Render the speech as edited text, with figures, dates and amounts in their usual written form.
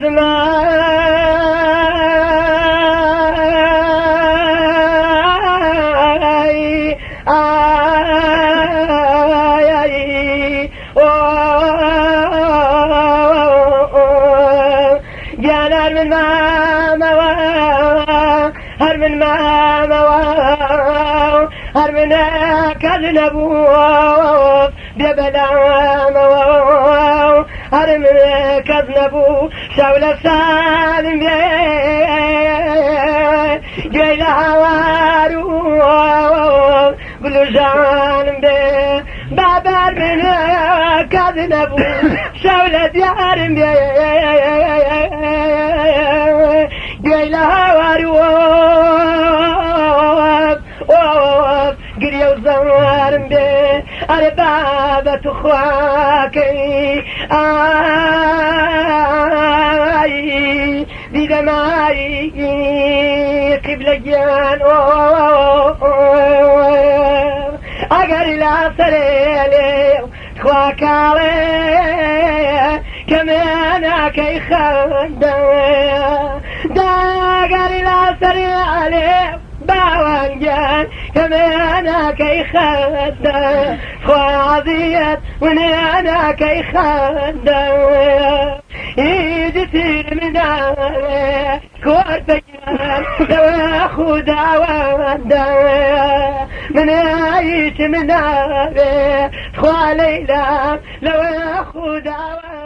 جانا من هر من هر من كذنبو ببلا هر من كذنبو شاول سالم جاي لهوارو بلو جانم بابر من كذنبو شاول ديارم جاي لهوارو قرية وزارم على بابة أخواكي بدمائي قبلجان أقر لا سريلي خواكالي كمان كي خدا داقر لا سريلي باوانجان كمان كي خدا خوازيت ونانا كي خدا يجتير من كورتجان دوا خدا ودا من عيش من خواليلا لو خدا